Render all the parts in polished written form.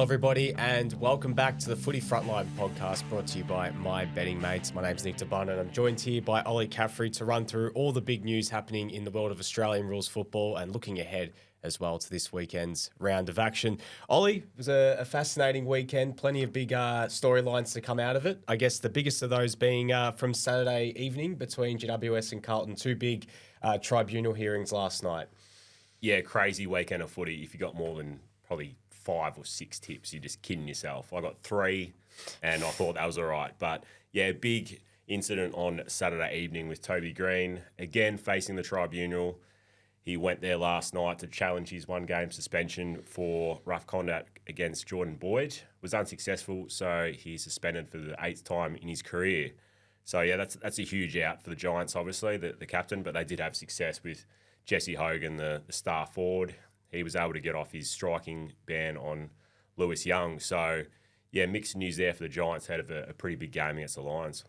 everybody, and welcome back to the Footy Frontline podcast brought to you by My Betting Mates. My name's Nick DeBun, and I'm joined here by Ollie Caffrey to run through all the big news happening in the world of Australian rules football and looking ahead as well to this weekend's round of action. Ollie, it was a fascinating weekend, plenty of big storylines to come out of it. I guess the biggest of those being from Saturday evening between GWS and Carlton, two big tribunal hearings last night. Yeah, crazy weekend of footy. If you got more than probably 5 or 6 tips, you're just kidding yourself. I got 3 and I thought that was all right. But yeah, big incident on Saturday evening with Toby Greene, again facing the tribunal. He went there last night to challenge his 1-game suspension for rough conduct against Jordan Boyd. Was unsuccessful, so he's suspended for the 8th time in his career. So yeah, that's a huge out for the Giants, obviously, the captain, but they did have success with Jesse Hogan, the star forward. He was able to get off his striking ban on Lewis Young. So, yeah, mixed news there for the Giants ahead of a pretty big game against the Lions.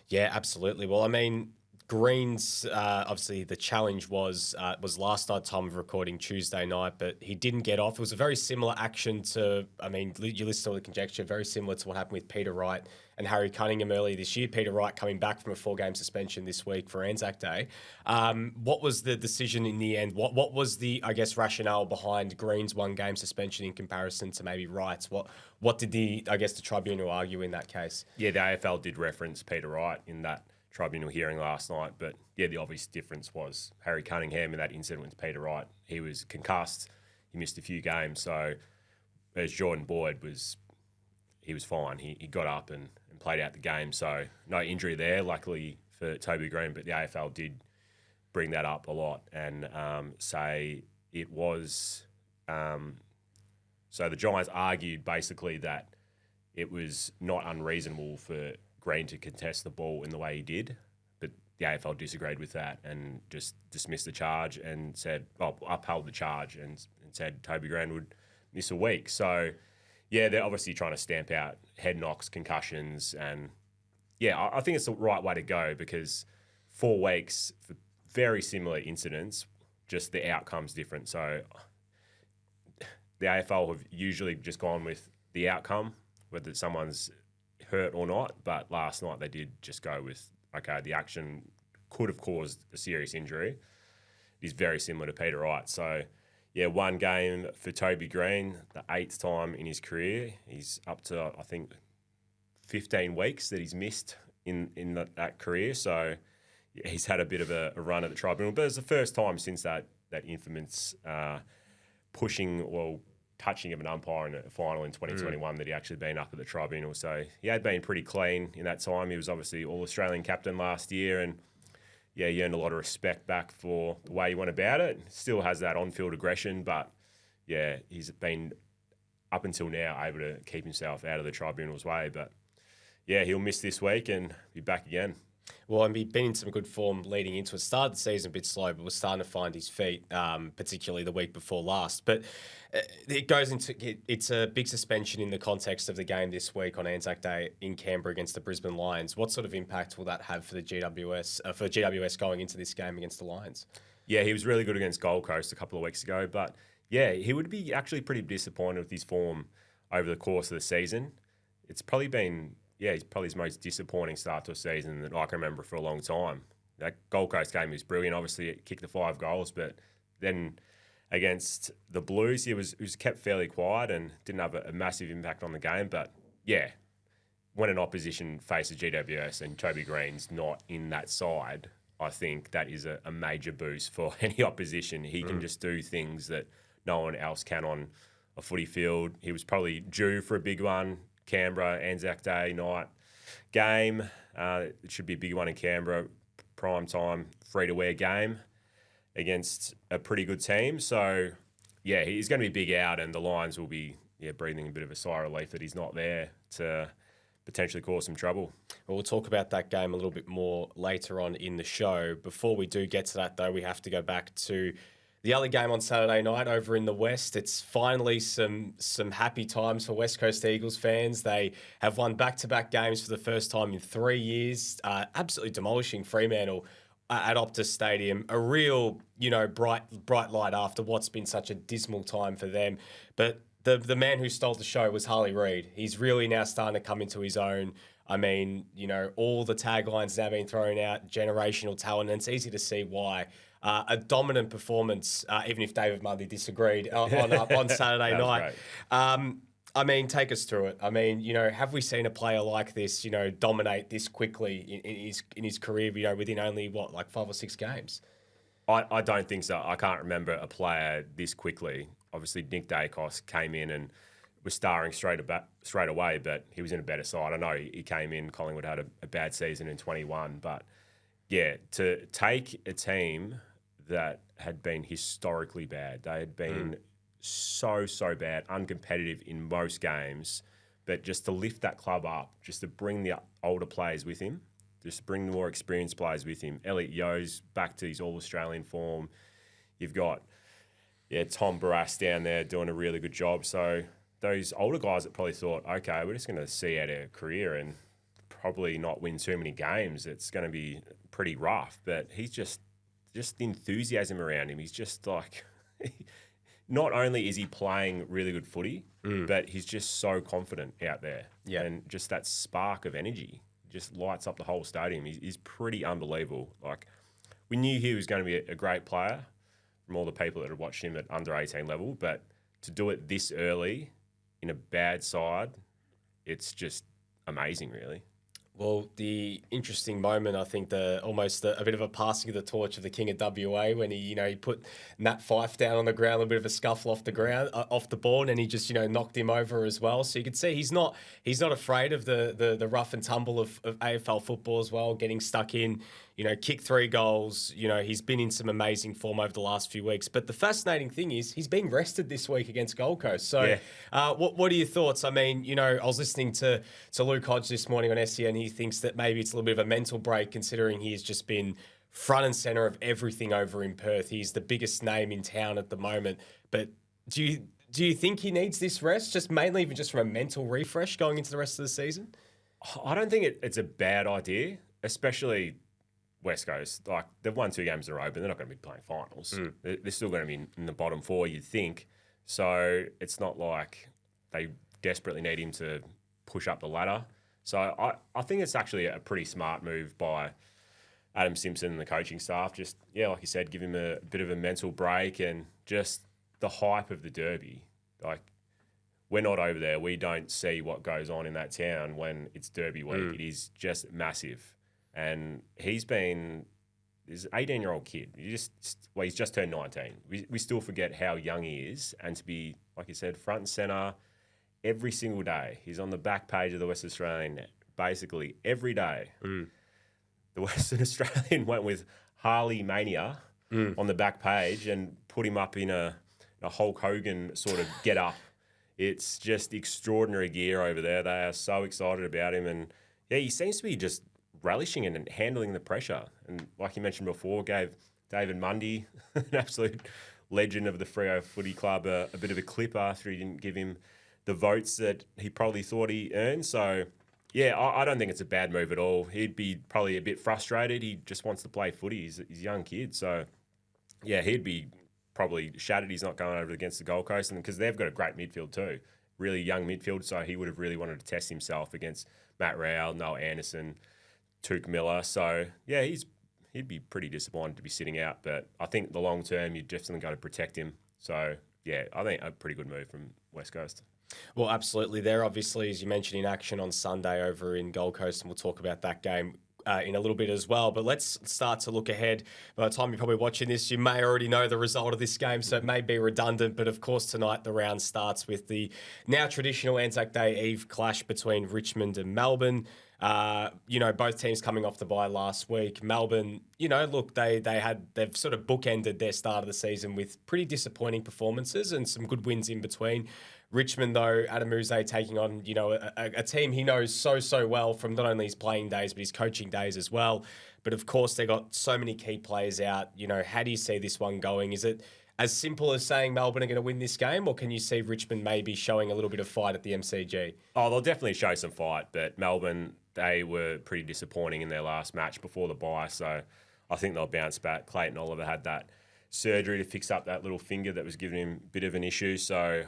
Yeah, absolutely. Well, I mean, Green's obviously the challenge was last night time of recording Tuesday night, but he didn't get off. It was a very similar action to, I mean, you listen to all the conjecture, very similar to what happened with Peter Wright and Harry Cunningham earlier this year. Peter Wright coming back from a 4-game suspension this week for Anzac Day. What was the decision in the end? What was the, I guess, rationale behind Green's 1-game suspension in comparison to maybe Wright's? What did the tribunal argue in that case? Yeah, the AFL did reference Peter Wright in that tribunal hearing last night, but yeah, the obvious difference was Harry Cunningham in that incident with Peter Wright. He was concussed, he missed a few games, so as Jordan Boyd he was fine. He got up and played out the game, so no injury there, luckily for Toby Greene, but the AFL did bring that up a lot and say it was... so the Giants argued basically that it was not unreasonable for Greene to contest the ball in the way he did, but the AFL disagreed with that and just dismissed the charge and upheld the charge and said Toby Greene would miss a week. So, yeah, they're obviously trying to stamp out head knocks, concussions, and yeah, I think it's the right way to go because 4 weeks for very similar incidents, just the outcome's different. So the AFL have usually just gone with the outcome, whether someone's hurt or not, but last night they did just go with, okay, the action could have caused a serious injury. It is very similar to Peter Wright. So, yeah, 1 game for Toby Greene, the 8th time in his career. He's up to, I think, 15 weeks that he's missed in that career. So, yeah, he's had a bit of a run at the tribunal, but it's the first time since that infamous touching of an umpire in a final in 2021 that he actually been up at the tribunal. So he had been pretty clean in that time. He was obviously All-Australian captain last year and, yeah, he earned a lot of respect back for the way he went about it. Still has that on-field aggression, but, yeah, he's been, up until now, able to keep himself out of the tribunal's way. But, yeah, he'll miss this week and be back again. Well, and he'd been in some good form leading into it. Started the season a bit slow, but was starting to find his feet, particularly the week before last. But it goes into it's a big suspension in the context of the game this week on Anzac Day in Canberra against the Brisbane Lions. What sort of impact will that have for the GWS going into this game against the Lions? Yeah, he was really good against Gold Coast a couple of weeks ago, but yeah, he would be actually pretty disappointed with his form over the course of the season. It's probably been. Yeah, he's probably his most disappointing start to a season that I can remember for a long time. That Gold Coast game was brilliant. Obviously, it kicked the 5 goals, but then against the Blues, he was kept fairly quiet and didn't have a massive impact on the game. But, yeah, when an opposition faces GWS and Toby Greene's not in that side, I think that is a major boost for any opposition. He can just do things that no one else can on a footy field. He was probably due for a big one. Canberra, Anzac Day night game. It should be a big one in Canberra, prime time, free-to-wear game against a pretty good team. So, yeah, he's going to be big out and the Lions will be breathing a bit of a sigh of relief that he's not there to potentially cause some trouble. Well, we'll talk about that game a little bit more later on in the show. Before we do get to that, though, we have to go back to the other game on Saturday night over in the West. It's finally some happy times for West Coast Eagles fans. They have won back-to-back games for the first time in 3 years, absolutely demolishing Fremantle at Optus Stadium. A real, bright light after what's been such a dismal time for them. But the man who stole the show was Harley Reid. He's really now starting to come into his own. I mean, all the taglines now being thrown out, generational talent, and it's easy to see why. A dominant performance, even if David Mundy disagreed on Saturday night. I mean, take us through it. I mean, have we seen a player like this, dominate this quickly in his career, within only, 5 or 6 games? I don't think so. I can't remember a player this quickly. Obviously, Nick Dacos came in and was starring straight away, but he was in a better side. I know he came in, Collingwood had a bad season in 21, but yeah, to take a team that had been historically bad, they had been so bad, uncompetitive in most games, but just to lift that club up, just to bring the older players with him, just to bring the more experienced players with him. Elliot Yeo's back to his All-Australian form. You've got Tom Barrass down there doing a really good job. So those older guys that probably thought, okay, we're just going to see out our career and probably not win too many games. It's going to be pretty rough. But he's just the enthusiasm around him. He's just like, not only is he playing really good footy, but he's just so confident out there. Yeah. And just that spark of energy just lights up the whole stadium. He's pretty unbelievable. Like, we knew he was going to be a great player from all the people that had watched him at under 18 level, but to do it this early in a bad side, it's just amazing, really. Well, the interesting moment, I think, a bit of a passing of the torch of the King of WA when he put Nat Fyfe down on the ground, a bit of a scuffle off the board, and he just knocked him over as well. So you could see he's not afraid of the rough and tumble of AFL football as well, getting stuck in. Kick 3 goals. He's been in some amazing form over the last few weeks. But the fascinating thing is he's being rested this week against Gold Coast. So what are your thoughts? I mean, I was listening to Luke Hodge this morning on SEN. He thinks that maybe it's a little bit of a mental break considering he has just been front and centre of everything over in Perth. He's the biggest name in town at the moment. But do you think he needs this rest, just mainly even just from a mental refresh going into the rest of the season? I don't think it's a bad idea, especially West Coast. Like, they've won 2 games in a row, but they're not going to be playing finals. They're still going to be in the bottom 4, you'd think. So it's not like they desperately need him to push up the ladder. So I think it's actually a pretty smart move by Adam Simpson and the coaching staff. Just, like you said, give him a bit of a mental break and just the hype of the Derby. Like, we're not over there. We don't see what goes on in that town when it's Derby week. It is just massive. And he's an 18-year-old kid. He's just turned 19. We still forget how young he is. And to be, like you said, front and centre every single day. He's on the back page of the West Australian basically every day. The Western Australian went with Harley Mania on the back page and put him up in a Hulk Hogan sort of get-up. It's just extraordinary gear over there. They are so excited about him. And, he seems to be just relishing it and handling the pressure. And like you mentioned before, gave David Mundy, an absolute legend of the Freo Footy Club, a bit of a clip after he didn't give him the votes that he probably thought he earned. So, I don't think it's a bad move at all. He'd be probably a bit frustrated. He just wants to play footy. He's a young kid. So, he'd be probably shattered he's not going over against the Gold Coast, and because they've got a great midfield too. Really young midfield, so he would have really wanted to test himself against Matt Rowell, Noah Anderson, Tuke Miller. So, he'd be pretty disappointed to be sitting out. But I think the long term, you've definitely got to protect him. So, I think a pretty good move from West Coast. Well, absolutely. They're obviously, as you mentioned, in action on Sunday over in Gold Coast, and we'll talk about that game in a little bit as well. But let's start to look ahead. By the time you're probably watching this, you may already know the result of this game, so it may be redundant. But of course, tonight the round starts with the now traditional Anzac Day Eve clash between Richmond and Melbourne. Both teams coming off the bye last week. Melbourne, look, they've sort of bookended their start of the season with pretty disappointing performances and some good wins in between. Richmond, though, Adam Muse taking on, a team he knows so well from not only his playing days, but his coaching days as well. But of course, they got so many key players out. How do you see this one going? Is it as simple as saying Melbourne are going to win this game, or can you see Richmond maybe showing a little bit of fight at the MCG? Oh, they'll definitely show some fight, but Melbourne, they were pretty disappointing in their last match before the bye, so I think they'll bounce back. Clayton Oliver had that surgery to fix up that little finger that was giving him a bit of an issue, so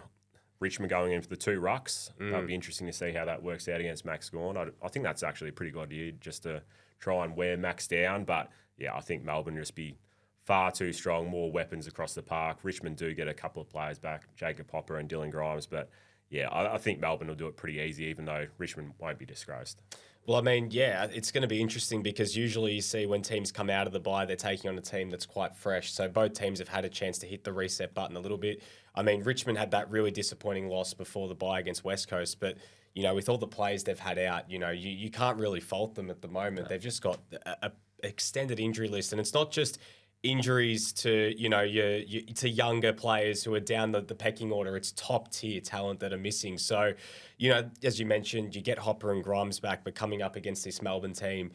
Richmond going in for the 2 rucks. That'd be interesting to see how that works out against Max Gawn. I think that's actually a pretty good idea just to try and wear Max down. But yeah, I think Melbourne will just be far too strong, more weapons across the park. Richmond do get a couple of players back, Jacob Hopper and Dylan Grimes. But yeah, I think Melbourne will do it pretty easy, even though Richmond won't be disgraced. Well, I mean, yeah, it's going to be interesting because usually you see when teams come out of the bye, they're taking on a team that's quite fresh. So both teams have had a chance to hit the reset button a little bit. I mean, Richmond had that really disappointing loss before the bye against West Coast, but with all the players they've had out, you can't really fault them at the moment. They've just got a extended injury list, and it's not just injuries to to younger players who are down the pecking order. It's top tier talent that are missing. So, as you mentioned, you get Hopper and Grimes back, but coming up against this Melbourne team,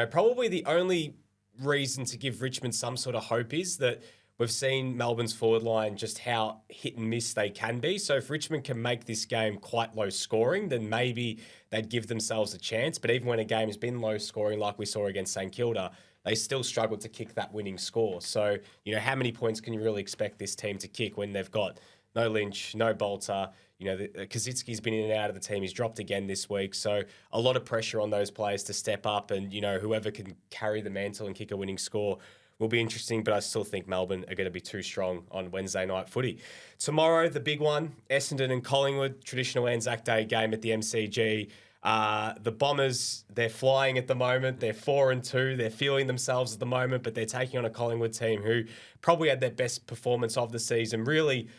probably the only reason to give Richmond some sort of hope is that we've seen Melbourne's forward line just how hit and miss they can be. So if Richmond can make this game quite low scoring, then maybe they'd give themselves a chance. But even when a game has been low scoring, like we saw against St Kilda, they still struggled to kick that winning score. So, how many points can you really expect this team to kick when they've got no Lynch, no Bolter? Kazitsky's been in and out of the team. He's dropped again this week. So a lot of pressure on those players to step up and, whoever can carry the mantle and kick a winning score will be interesting, but I still think Melbourne are going to be too strong on Wednesday night footy. Tomorrow, the big one, Essendon and Collingwood, traditional Anzac Day game at the MCG. The Bombers, they're flying at the moment. They're 4-2. They're feeling themselves at the moment, but they're taking on a Collingwood team who probably had their best performance of the season. Really,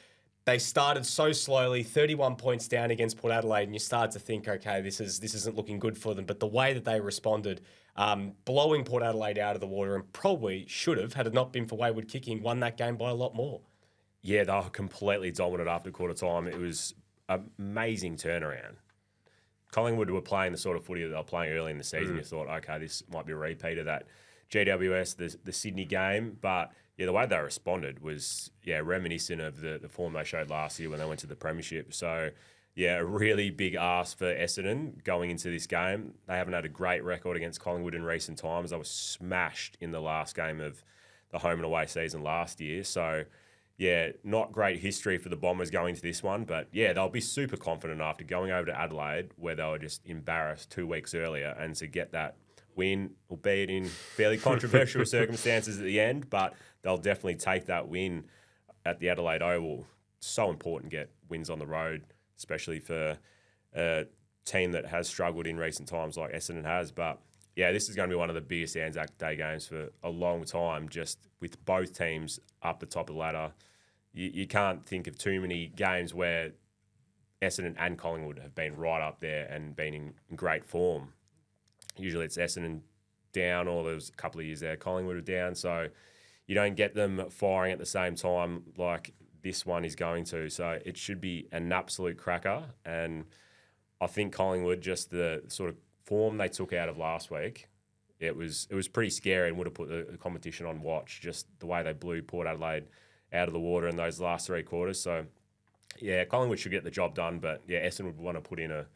they started so slowly, 31 points down against Port Adelaide, and you start to think, okay, this isn't looking good for them. But the way that they responded, blowing Port Adelaide out of the water, and probably should have, had it not been for wayward kicking, won that game by a lot more. Yeah, they were completely dominant after quarter time. It was an amazing turnaround. Collingwood were playing the sort of footy that they were playing early in the season. You thought, okay, this might be a repeat of that GWS, the Sydney game. But yeah, the way they responded was reminiscent of the form they showed last year when they went to the Premiership. So yeah, a really big ask for Essendon going into this game. They haven't had a great record against Collingwood in recent times. They were smashed in the last game of the home and away season last year. So yeah, not great history for the Bombers going into this one, but yeah, they'll be super confident after going over to Adelaide, where they were just embarrassed 2 weeks earlier, and to get that win, albeit in fairly controversial circumstances at the end, but they'll definitely take that win at the Adelaide Oval. So important to get wins on the road, especially for a team that has struggled in recent times like Essendon has. But yeah, this is going to be one of the biggest Anzac Day games for a long time, just with both teams up the top of the ladder. You can't think of too many games where Essendon and Collingwood have been right up there and been in great form. Usually it's Essendon down, or there was a couple of years there Collingwood are down, so you don't get them firing at the same time like this one is going to. So it should be an absolute cracker, and I think Collingwood, just the sort of form they took out of last week, it was pretty scary and would have put the competition on watch, just the way they blew Port Adelaide out of the water in those last 3 quarters. So yeah, Collingwood should get the job done, but yeah, Essendon would want to put in a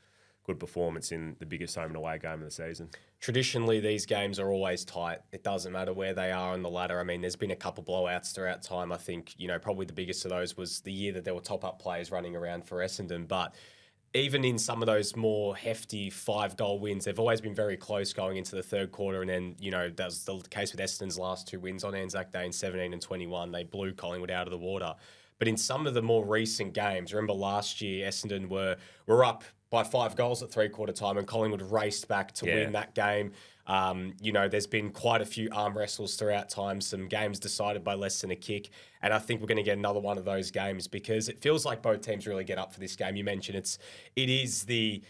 good performance in the biggest home and away game of the season. Traditionally, these games are always tight. It doesn't matter where they are on the ladder. I mean, there's been a couple blowouts throughout time. I think, probably the biggest of those was the year that there were top-up players running around for Essendon. But even in some of those more hefty 5-goal wins, they've always been very close going into the third quarter. And then, that was the case with Essendon's last 2 wins on Anzac Day in 17 and 21. They blew Collingwood out of the water. But in some of the more recent games, remember last year, Essendon were up by 5 goals at 3-quarter time, and Collingwood raced back to win that game. There's been quite a few arm wrestles throughout time, some games decided by less than a kick, and I think we're going to get another one of those games because it feels like both teams really get up for this game. You mentioned it is the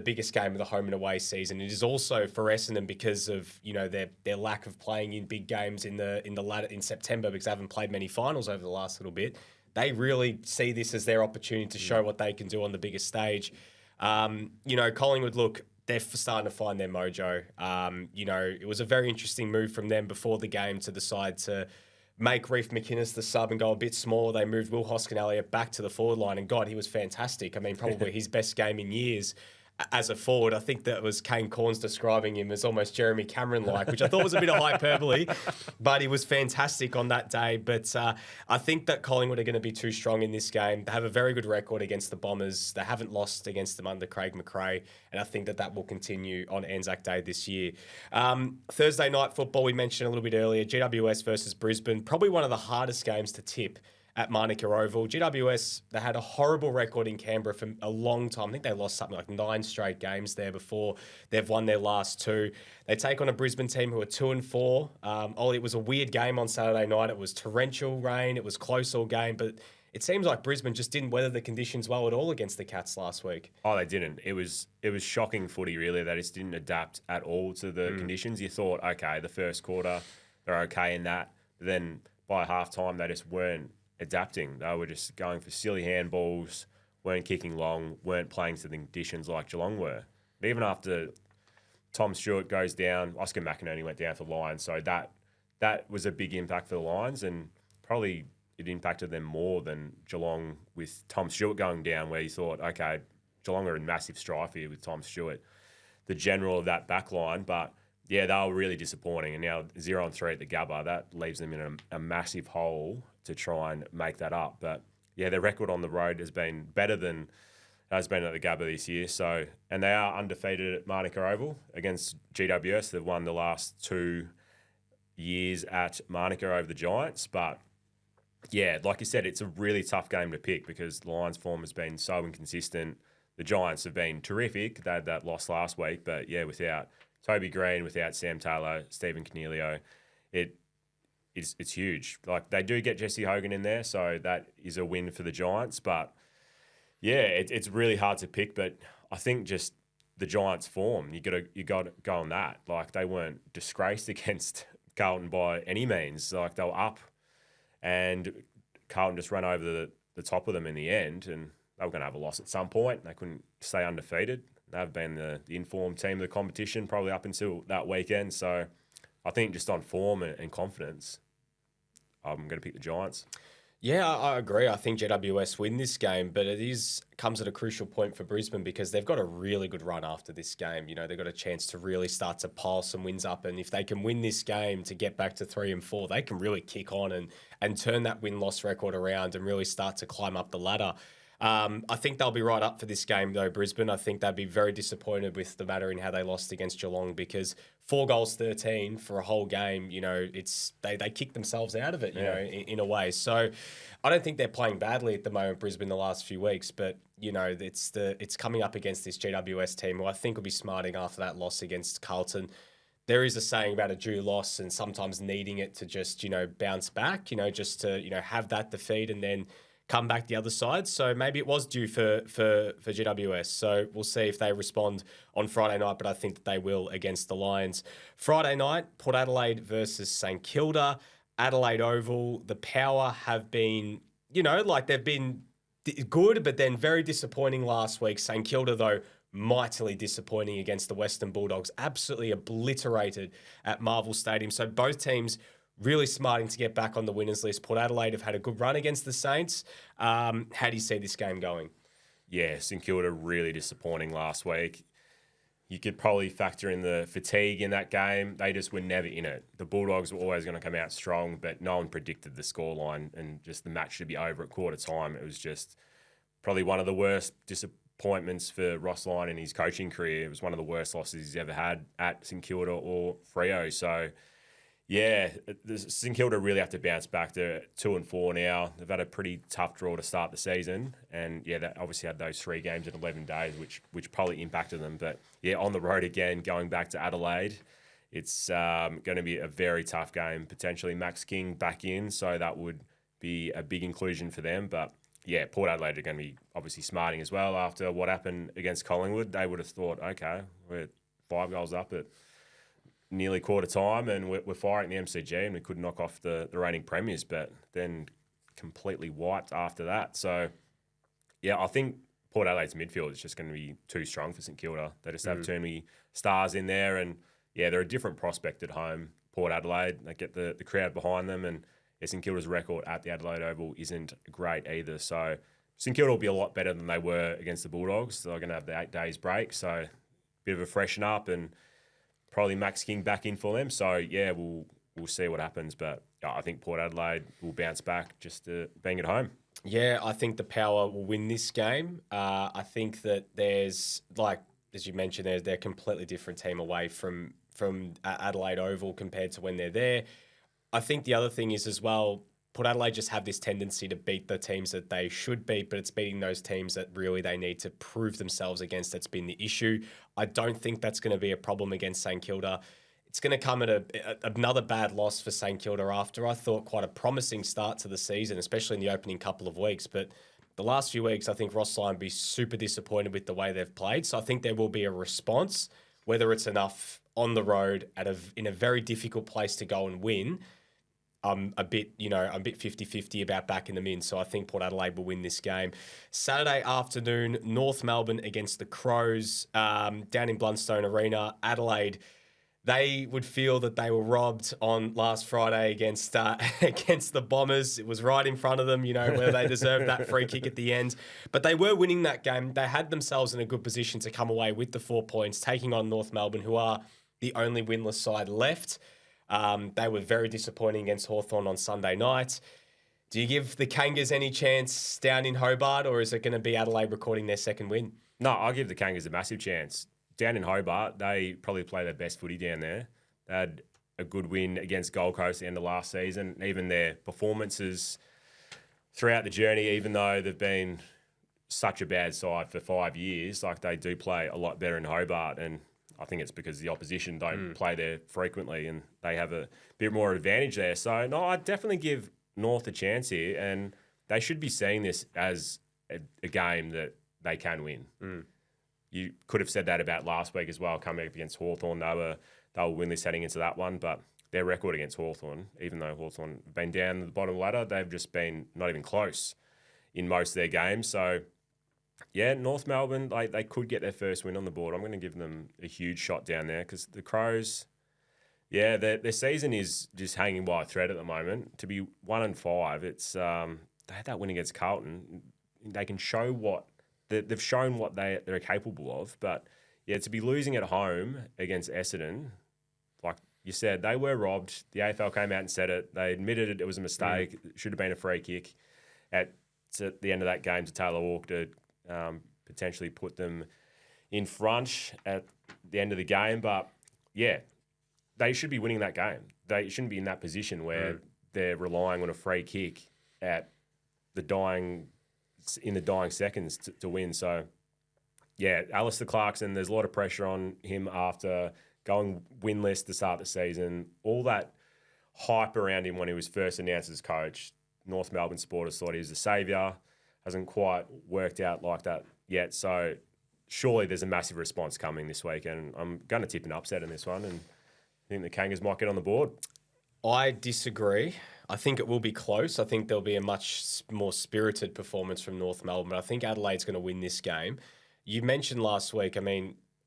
biggest game of the home and away season. It is also for Essendon because of their lack of playing in big games in September, because they haven't played many finals over the last little bit. They really see this as their opportunity to show what they can do on the biggest stage. Collingwood, look, they're starting to find their mojo. It was a very interesting move from them before the game to decide to make Reef McInnes the sub and go a bit smaller. They moved Will Hoskin-Elliott back to the forward line, and God, he was fantastic. I mean, probably his best game in years. as a forward. I think that was Kane Corns describing him as almost Jeremy Cameron-like, which I thought was a bit of hyperbole, but he was fantastic on that day. But I think that Collingwood are going to be too strong in this game. They have a very good record against the Bombers. They haven't lost against them under Craig McRae, and I think that will continue on Anzac Day this year. Thursday night football, we mentioned a little bit earlier, GWS versus Brisbane, probably one of the hardest games to tip at Manuka Oval. GWS, they had a horrible record in Canberra for a long time. I think they lost something like 9 straight games there before they've won their last 2. They take on a Brisbane team who are 2-4. Ollie, it was a weird game on Saturday night. It was torrential rain. It was close all game, but it seems like Brisbane just didn't weather the conditions well at all against the Cats last week. Oh, they didn't. It was shocking footy, really. They just didn't adapt at all to the conditions. You thought, okay, the first quarter, they're okay in that. But then by halftime, they just weren't adapting. They were just going for silly handballs, weren't kicking long, weren't playing to the conditions like Geelong were. But even after Tom Stewart goes down, Oscar McInerney went down for the Lions, so that was a big impact for the Lions, and probably it impacted them more than Geelong with Tom Stewart going down, where you thought, okay, Geelong are in massive strife here with Tom Stewart, the general of that back line, but yeah, they were really disappointing. And now 0-3 at the Gabba, that leaves them in a massive hole to try and make that up. But yeah, their record on the road has been better than it has been at the Gabba this year. So, and they are undefeated at Manuka Oval against GWS. They've won the last 2 years at Manuka over the Giants. But yeah, like you said, it's a really tough game to pick because the Lions' form has been so inconsistent. The Giants have been terrific. They had that loss last week, but yeah, without Toby Greene, without Sam Taylor, Stephen Cornelio, it's huge. Like, they do get Jesse Hogan in there, so that is a win for the Giants. But yeah, it's really hard to pick. But I think just the Giants' form, you got to go on that. Like, they weren't disgraced against Carlton by any means. Like, they were up, and Carlton just ran over the top of them in the end, and they were going to have a loss at some point. They couldn't stay undefeated. They've been the informed team of the competition probably up until that weekend. So I think just on form and confidence, I'm going to pick the Giants. Yeah, I agree. I think GWS win this game, but it comes at a crucial point for Brisbane because they've got a really good run after this game. You know, they've got a chance to really start to pile some wins up, and if they can win this game to get back to 3 and 4, they can really kick on and turn that win-loss record around and really start to climb up the ladder. I think they'll be right up for this game, though, Brisbane. I think they'd be very disappointed with the matter in how they lost against Geelong because 4 goals, 13 for a whole game, you know, they kicked themselves out of it, you know, in a way. So I don't think they're playing badly at the moment, Brisbane, the last few weeks, but, you know, it's coming up against this GWS team who I think will be smarting after that loss against Carlton. There is a saying about a due loss and sometimes needing it to just, you know, bounce back, you know, just to, you know, have that defeat and then come back the other side. So maybe it was due for GWS. So we'll see if they respond on Friday night, but I think that they will against the Lions. Friday night, Port Adelaide versus St Kilda. Adelaide Oval, the Power have been, you know, like they've been good, but then very disappointing last week. St Kilda, though, mightily disappointing against the Western Bulldogs. Absolutely obliterated at Marvel Stadium. So both teams really smarting to get back on the winners list. Port Adelaide have had a good run against the Saints. How do you see this game going? Yeah, St Kilda really disappointing last week. You could probably factor in the fatigue in that game. They just were never in it. The Bulldogs were always going to come out strong, but no one predicted the scoreline and just the match should be over at quarter time. It was just probably one of the worst disappointments for Ross Lyon in his coaching career. It was one of the worst losses he's ever had at St Kilda or Freo. So yeah, St Kilda really have to bounce back. They're 2 and 4 now. They've had a pretty tough draw to start the season, and yeah, they obviously had those 3 games in 11 days, which probably impacted them. But yeah, on the road again, going back to Adelaide, it's going to be a very tough game. Potentially Max King back in, so that would be a big inclusion for them. But yeah, Port Adelaide are going to be obviously smarting as well after what happened against Collingwood. They would have thought, okay, we're 5 goals up at nearly quarter time and we're firing the MCG and we could knock off the reigning premiers, but then completely wiped after that. So, yeah, I think Port Adelaide's midfield is just going to be too strong for St Kilda. They just have too many stars in there and, yeah, they're a different prospect at home. Port Adelaide, they get the crowd behind them and St Kilda's record at the Adelaide Oval isn't great either. So St Kilda will be a lot better than they were against the Bulldogs. They're going to have the 8 days break, so bit of a freshen up and probably Max King back in for them. So yeah, we'll see what happens, but I think Port Adelaide will bounce back just being at home. Yeah, I think the Power will win this game. I think that there's, like, as you mentioned, they're a completely different team away from Adelaide Oval compared to when they're there. I think the other thing is as well, Port Adelaide just have this tendency to beat the teams that they should beat, but it's beating those teams that really they need to prove themselves against that's been the issue. I don't think that's going to be a problem against St Kilda. It's going to come at another bad loss for St Kilda after I thought quite a promising start to the season, especially in the opening couple of weeks. But the last few weeks, I think Ross Lyon will be super disappointed with the way they've played. So I think there will be a response, whether it's enough on the road in a very difficult place to go and win. I'm a bit 50-50 about backing them in. So I think Port Adelaide will win this game. Saturday afternoon, North Melbourne against the Crows, down in Blundstone Arena. Adelaide, they would feel that they were robbed on last Friday against the Bombers. It was right in front of them, where they deserved that free kick at the end. But they were winning that game. They had themselves in a good position to come away with the 4 points, taking on North Melbourne, who are the only winless side left. They were very disappointing against Hawthorn on Sunday night. Do you give the Kangas any chance down in Hobart, or is it going to be Adelaide recording their second win? No, I'll give the Kangas a massive chance. Down in Hobart, they probably play their best footy down there. They had a good win against Gold Coast at the end of last season. Even their performances throughout the journey, even though they've been such a bad side for 5 years, like they do play a lot better in Hobart. And I think it's because the opposition don't play there frequently and they have a bit more advantage there. So, no, I'd definitely give North a chance here, and they should be seeing this as a game that they can win. You could have said that about last week as well, coming up against Hawthorn. They were winless heading into that one, but their record against Hawthorn, even though Hawthorn have been down the bottom ladder, they've just been not even close in most of their games. So, yeah, North Melbourne, they could get their first win on the board. I'm going to give them a huge shot down there because the Crows, yeah, their season is just hanging by a thread at the moment. To be 1-5, it's they had that win against Carlton. They can show they've shown what they're capable of. But, yeah, to be losing at home against Essendon, like you said, they were robbed. The AFL came out and said it. They admitted it was a mistake. It should have been a free kick at the end of that game to Taylor Walk to potentially put them in front at the end of the game. But, yeah, they should be winning that game. They shouldn't be in that position where they're relying on a free kick in the dying seconds to win. So, yeah, Alistair Clarkson, there's a lot of pressure on him after going winless to start the season. All that hype around him when he was first announced as coach. North Melbourne supporters thought he was the saviour. Hasn't quite worked out like that yet. So surely there's a massive response coming this week, and I'm going to tip an upset in this one, and I think the Kangas might get on the board. I disagree. I think it will be close. I think there'll be a much more spirited performance from North Melbourne. I think Adelaide's going to win this game. You mentioned last week,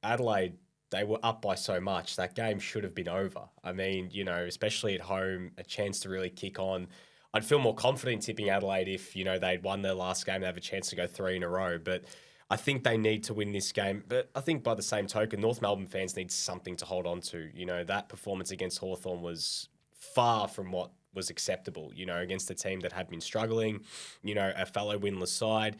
Adelaide, they were up by so much. That game should have been over. Especially at home, a chance to really kick on. I'd feel more confident tipping Adelaide if, they'd won their last game. They have a chance to go 3 in a row. But I think they need to win this game. But I think by the same token, North Melbourne fans need something to hold on to. That performance against Hawthorn was far from what was acceptable, against a team that had been struggling, a fellow winless side.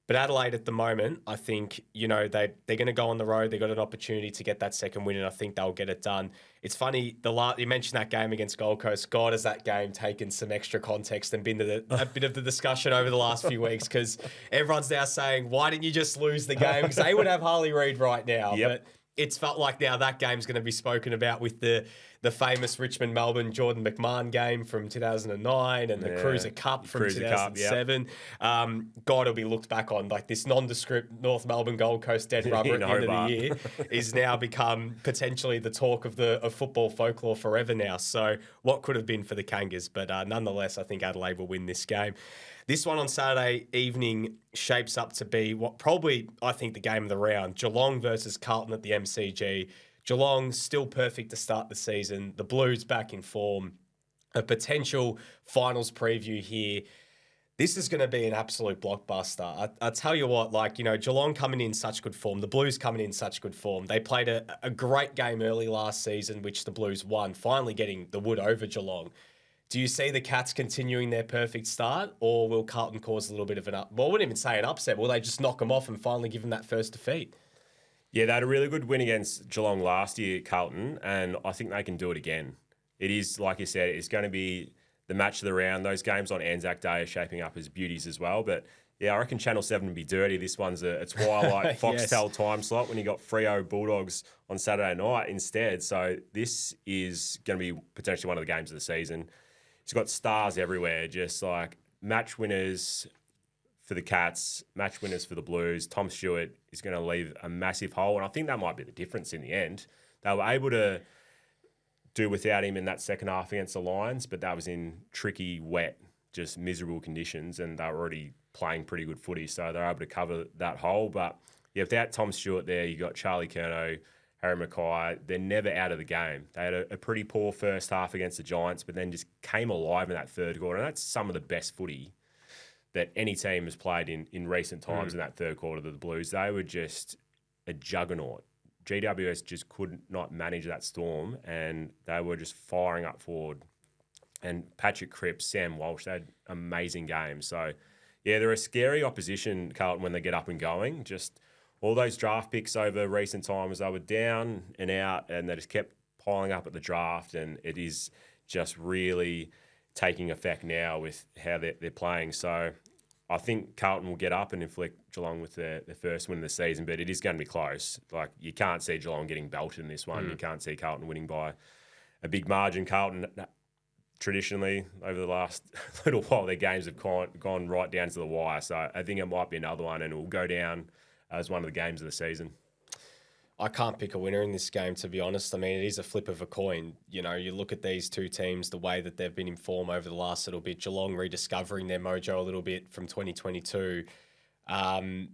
But Adelaide at the moment, I think, they're going to go on the road. They got an opportunity to get that second win, and I think they'll get it done. It's funny, you mentioned that game against Gold Coast. God, has that game taken some extra context and been a bit of the discussion over the last few weeks, because everyone's now saying, why didn't you just lose the game? Because they would have Harley Reid right now. Yep. But it's felt like now that game's going to be spoken about with the famous Richmond-Melbourne Jordan McMahon game from 2009 and the Cruiser Cup from 2007. God, it'll be looked back on like this nondescript North Melbourne Gold Coast dead rubber at the end of the year is now become potentially the talk of football folklore forever now. So what could have been for the Kangas? But nonetheless, I think Adelaide will win this game. This one on Saturday evening shapes up to be what probably, I think, the game of the round. Geelong versus Carlton at the MCG. Geelong still perfect to start the season. The Blues back in form. A potential finals preview here. This is going to be an absolute blockbuster. I tell you what, like, Geelong coming in such good form, the Blues coming in such good form. They played a great game early last season, which the Blues won, finally getting the wood over Geelong. Do you see the Cats continuing their perfect start, or will Carlton cause a little bit of well, I wouldn't even say an upset. Will they just knock them off and finally give them that first defeat? Yeah, they had a really good win against Geelong last year, Carlton, and I think they can do it again. It is, like you said, it's going to be the match of the round. Those games on Anzac Day are shaping up as beauties as well. But yeah, I reckon Channel 7 would be dirty. This one's a twilight Foxtel time slot when you got Freo Bulldogs on Saturday night instead. So this is going to be potentially one of the games of the season. It's got stars everywhere, just like match winners for the Cats, match winners for the Blues. Tom Stewart is going to leave a massive hole, and I think that might be the difference in the end. They were able to do without him in that second half against the Lions, but that was in tricky, wet, just miserable conditions, and they were already playing pretty good footy, so they're able to cover that hole. But yeah, without Tom Stewart there, you got Charlie Curnow, Harry Mackay. They're never out of the game. They had a pretty poor first half against the Giants, but then just came alive in that third quarter, and that's some of the best footy that any team has played in recent times in that third quarter of the Blues. They were just a juggernaut. GWS just could not manage that storm, and they were just firing up forward. And Patrick Cripps, Sam Walsh, they had amazing games. So, yeah, they're a scary opposition, Carlton, when they get up and going. Just all those draft picks over recent times, they were down and out, and they just kept piling up at the draft, and it is just really taking effect now with how they're playing. So I think Carlton will get up and inflict Geelong with their first win of the season, but it is going to be close. Like, you can't see Geelong getting belted in this one. You can't see Carlton winning by a big margin. Carlton, traditionally, over the last little while, their games have gone right down to the wire. So I think it might be another one, and it will go down as one of the games of the season. I can't pick a winner in this game, to be honest. I mean, it is a flip of a coin. You look at these two teams, the way that they've been in form over the last little bit, Geelong rediscovering their mojo a little bit from 2022. I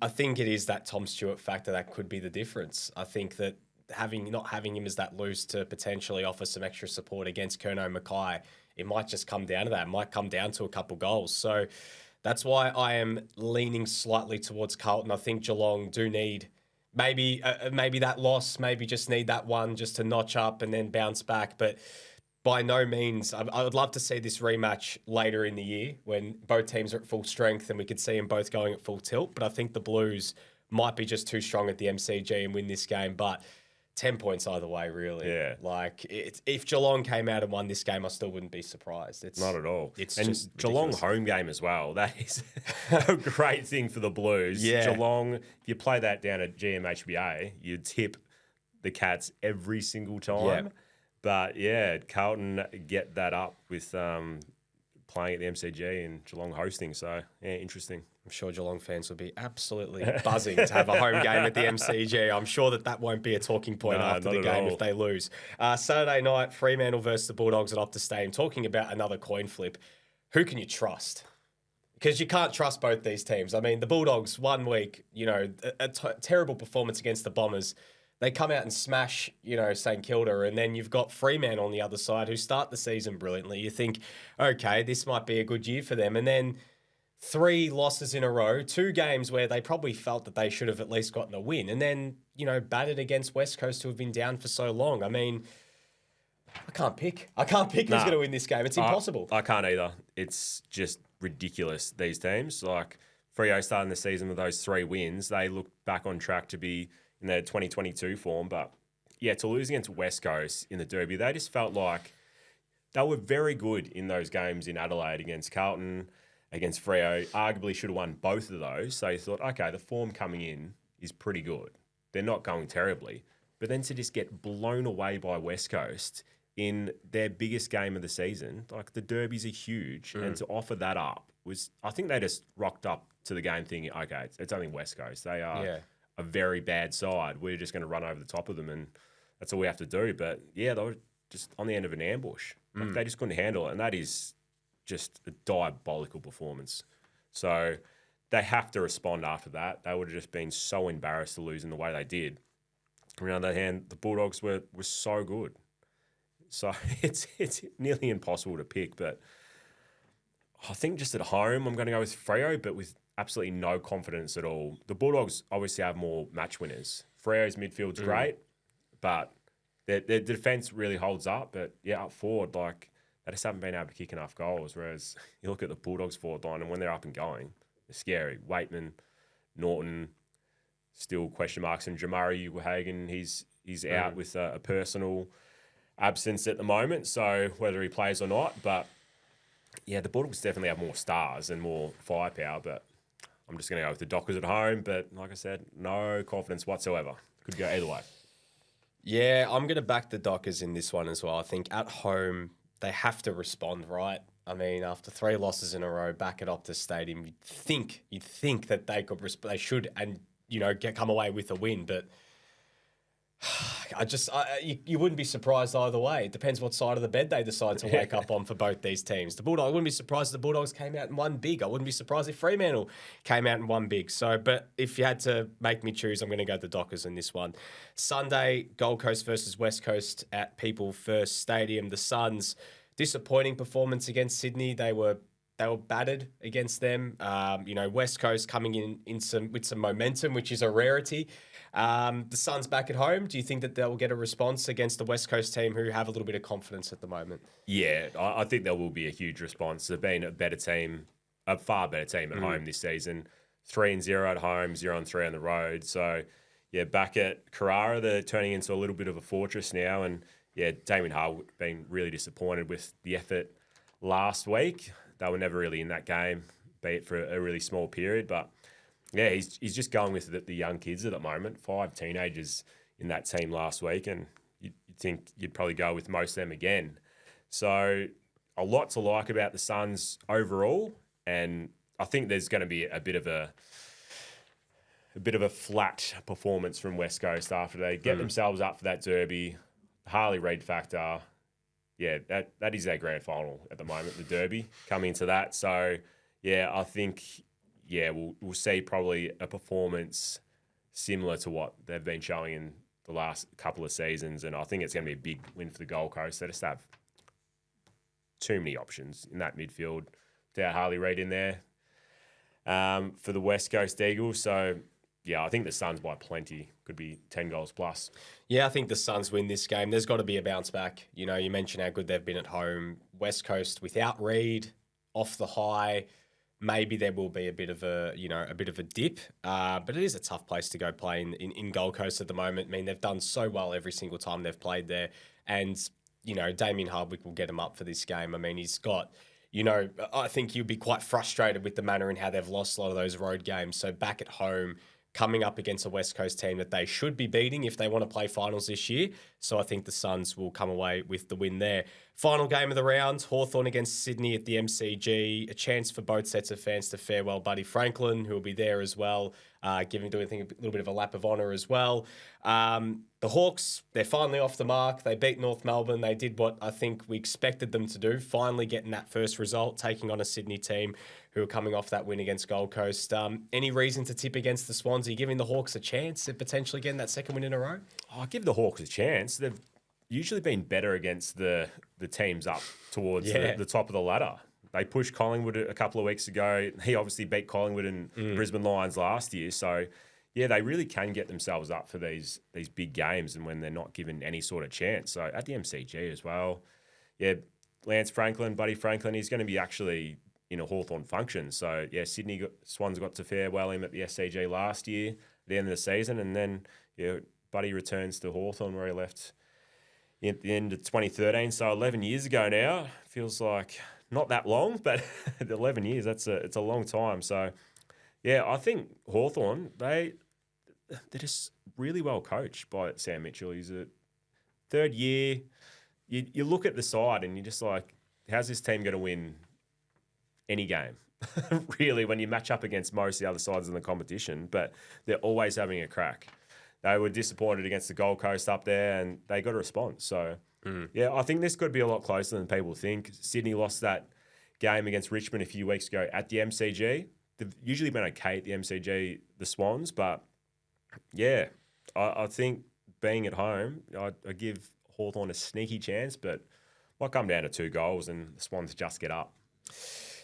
think it is that Tom Stewart factor that could be the difference. I think that not having him as that loose to potentially offer some extra support against Curnow Mackay, it might just come down to that. It might come down to a couple goals. So that's why I am leaning slightly towards Carlton. I think Geelong do need maybe that loss, maybe just need that one just to notch up and then bounce back. But by no means, I would love to see this rematch later in the year when both teams are at full strength and we could see them both going at full tilt. But I think the Blues might be just too strong at the MCG and win this game. But 10 points either way, really. Yeah. Like, if Geelong came out and won this game, I still wouldn't be surprised. It's not at all. It's and just Geelong ridiculous. home game as well. That is a great thing for the Blues. Yeah. Geelong, if you play that down at GMHBA, you tip the Cats every single time. Yeah. But yeah, Carlton get that up with playing at the MCG and Geelong hosting. So yeah, interesting. I'm sure Geelong fans will be absolutely buzzing to have a home game at the MCG. I'm sure that won't be a talking point after the game if they lose. Saturday night, Fremantle versus the Bulldogs at Optus Stadium. Talking about another coin flip. Who can you trust? Because you can't trust both these teams. I mean, the Bulldogs, 1 week, a terrible performance against the Bombers. They come out and smash, St Kilda, and then you've got Fremantle on the other side who start the season brilliantly. You think, okay, this might be a good year for them. And then 3 losses in a row, 2 games where they probably felt that they should have at least gotten a win. And then, battered against West Coast who have been down for so long. I mean, I can't pick. Who's going to win this game. It's impossible. I can't either. It's just ridiculous, these teams. Like, Freo starting the season with those 3 wins, they look back on track to be in their 2022 form. But, yeah, to lose against West Coast in the Derby, they just felt like they were very good in those games in Adelaide against Carlton, against Freo. Arguably should have won both of those. So you thought, okay, the form coming in is pretty good. They're not going terribly. But then to just get blown away by West Coast in their biggest game of the season, like, the derbies are huge, and to offer that up I think they just rocked up to the game thinking, okay, it's only West Coast. They are a very bad side. We're just going to run over the top of them, and that's all we have to do. But yeah, they were just on the end of an ambush. Like, they just couldn't handle it, and that is just a diabolical performance. So they have to respond after that. They would have just been so embarrassed to lose in the way they did. On the other hand, the Bulldogs were so good. So it's nearly impossible to pick, but I think just at home, I'm going to go with Freo, but with absolutely no confidence at all. The Bulldogs obviously have more match winners. Freo's midfield's great, but their defence really holds up. But yeah, up forward, like they just haven't been able to kick enough goals. Whereas you look at the Bulldogs forward line, and when they're up and going, they're scary. Waitman, Norton, still question marks, and Jamari Hagan, he's out with a personal absence at the moment. So whether he plays or not, but yeah, the Bulldogs definitely have more stars and more firepower, but I'm just going to go with the Dockers at home. But like I said, no confidence whatsoever. Could go either way. Yeah, I'm going to back the Dockers in this one as well. I think at home, they have to respond, right? I mean, after 3 losses in a row back at Optus Stadium, you'd think that they should and, come away with a win, but you wouldn't be surprised either way. It depends what side of the bed they decide to wake up on for both these teams. I wouldn't be surprised if the Bulldogs came out and won big. I wouldn't be surprised if Fremantle came out and won big. So, but if you had to make me choose, I'm going to go the Dockers in this one. Sunday, Gold Coast versus West Coast at People First Stadium. The Suns, disappointing performance against Sydney. They were battered against them. West Coast coming in with some momentum, which is a rarity. The Suns back at home. Do you think that they'll get a response against the West Coast team who have a little bit of confidence at the moment? Yeah, I think there will be a huge response. They've been a far better team at home this season. 3-0 at home, 0-3 on the road. So, yeah, back at Carrara, they're turning into a little bit of a fortress now. And, yeah, Damien Harwood been really disappointed with the effort last week. They were never really in that game, be it for a really small period. But, yeah, he's just going with the young kids at the moment. 5 teenagers in that team last week, and you'd think you'd probably go with most of them again. So a lot to like about the Suns overall, and I think there's going to be a bit of a flat performance from West Coast after they get themselves up for that derby. Harley Reid factor, yeah, that is their grand final at the moment, the derby, coming into that. So, yeah, I think, yeah, we'll see probably a performance similar to what they've been showing in the last couple of seasons, and I think it's going to be a big win for the Gold Coast. They just have too many options in that midfield without Harley Reid in there for the West Coast Eagles. So, yeah, I think the Suns by plenty could be 10 goals plus. Yeah, I think the Suns win this game. There's got to be a bounce back. You mentioned how good they've been at home. West Coast without Reid, off the high. Maybe there will be a bit of a dip, but it is a tough place to go play in Gold Coast at the moment. I mean, they've done so well every single time they've played there, and Damien Hardwick will get them up for this game. I mean, he's got, I think you'll be quite frustrated with the manner in how they've lost a lot of those road games. So back at home, coming up against a West Coast team that they should be beating if they want to play finals this year. So I think the Suns will come away with the win there. Final game of the round, Hawthorn against Sydney at the MCG. A chance for both sets of fans to farewell Buddy Franklin, who will be there as well, doing a little bit of a lap of honour as well. The Hawks, they're finally off the mark. They beat North Melbourne. They did what I think we expected them to do, finally getting that first result, taking on a Sydney team who are coming off that win against Gold Coast. Any reason to tip against the Swans? Are you giving the Hawks a chance at potentially getting that second win in a row? I'll give the Hawks a chance. They've usually been better against the teams up towards the top of the ladder. They pushed Collingwood a couple of weeks ago. He obviously beat Collingwood and Brisbane Lions last year. So, yeah, they really can get themselves up for these big games and when they're not given any sort of chance. So at the MCG as well, yeah, Buddy Franklin, he's going to be actually in a Hawthorn function. So, yeah, Swans got to farewell him at the SCG last year at the end of the season. And then, yeah, Buddy returns to Hawthorn where he left at the end of 2013. So 11 years ago now. Feels like not that long, but 11 years, it's a long time. So, yeah, I think Hawthorn, they're just really well coached by Sam Mitchell. He's a third year. You look at the side and you're just like, how's this team going to win any game? Really, when you match up against most of the other sides in the competition, but they're always having a crack. They were disappointed against the Gold Coast up there and they got a response. So, yeah, I think this could be a lot closer than people think. Sydney lost that game against Richmond a few weeks ago at the MCG. They've usually been okay at the MCG, the Swans, but yeah, I think being at home, I give Hawthorn a sneaky chance, but might come down to 2 goals and the Swans just get up.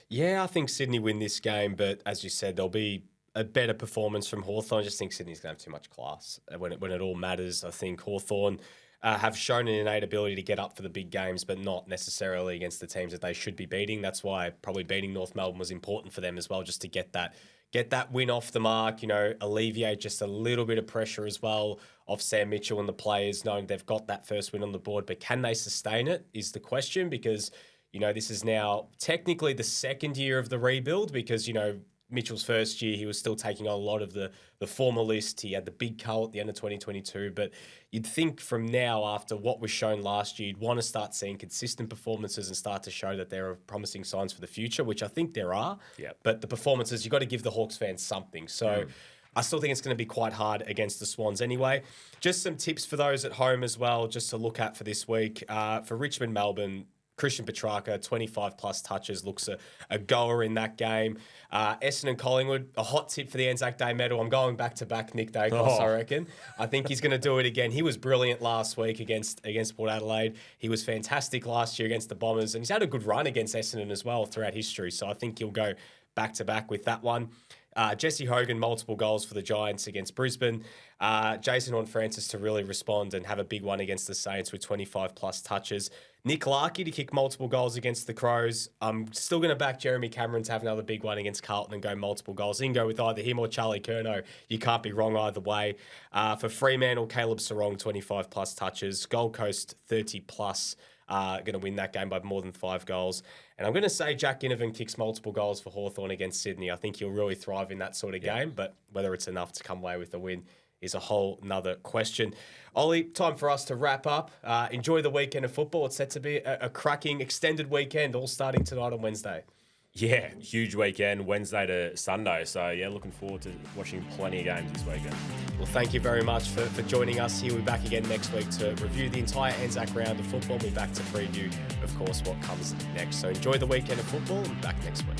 Yeah, I think Sydney win this game, but as you said, there'll be a better performance from Hawthorn. I just think Sydney's going to have too much class when it all matters. I think Hawthorn have shown an innate ability to get up for the big games, but not necessarily against the teams that they should be beating. That's why probably beating North Melbourne was important for them as well, just to get that win off the mark, alleviate just a little bit of pressure as well off Sam Mitchell and the players, knowing they've got that first win on the board. But can they sustain it is the question, because, this is now technically the second year of the rebuild, because, Mitchell's first year, he was still taking on a lot of the former list. He had the big cull at the end of 2022. But you'd think from now, after what was shown last year, you'd want to start seeing consistent performances and start to show that there are promising signs for the future, which I think there are. Yep. But the performances, you've got to give the Hawks fans something. So I still think it's going to be quite hard against the Swans anyway. Just some tips for those at home as well, just to look at for this week. For Richmond, Melbourne, Christian Petrarca, 25-plus touches, looks a goer in that game. Essendon Collingwood, a hot tip for the Anzac Day medal. I'm going back-to-back Nick Dacos, I reckon. I think he's going to do it again. He was brilliant last week against Port Adelaide. He was fantastic last year against the Bombers, and he's had a good run against Essendon as well throughout history. So I think he'll go back-to-back with that one. Jesse Hogan, multiple goals for the Giants against Brisbane. Jason Horne-Francis to really respond and have a big one against the Saints with 25-plus touches. Nick Larkey to kick multiple goals against the Crows. I'm still going to back Jeremy Cameron to have another big one against Carlton and go multiple goals. You can go with either him or Charlie Curnow. You can't be wrong either way. For Fremantle, Caleb Sarong, 25-plus touches. Gold Coast, 30-plus. Going to win that game by more than 5 goals. And I'm going to say Jack Ginnivan kicks multiple goals for Hawthorn against Sydney. I think he'll really thrive in that sort of game, but whether it's enough to come away with a win is a whole nother question. Ollie, time for us to wrap up. Enjoy the weekend of football. It's set to be a cracking extended weekend, all starting tonight on Wednesday. Yeah, huge weekend, Wednesday to Sunday. So, looking forward to watching plenty of games this weekend. Well, thank you very much for joining us here. We'll be back again next week to review the entire Anzac round of football. We'll be back to preview, of course, what comes next. So enjoy the weekend of football and back next week.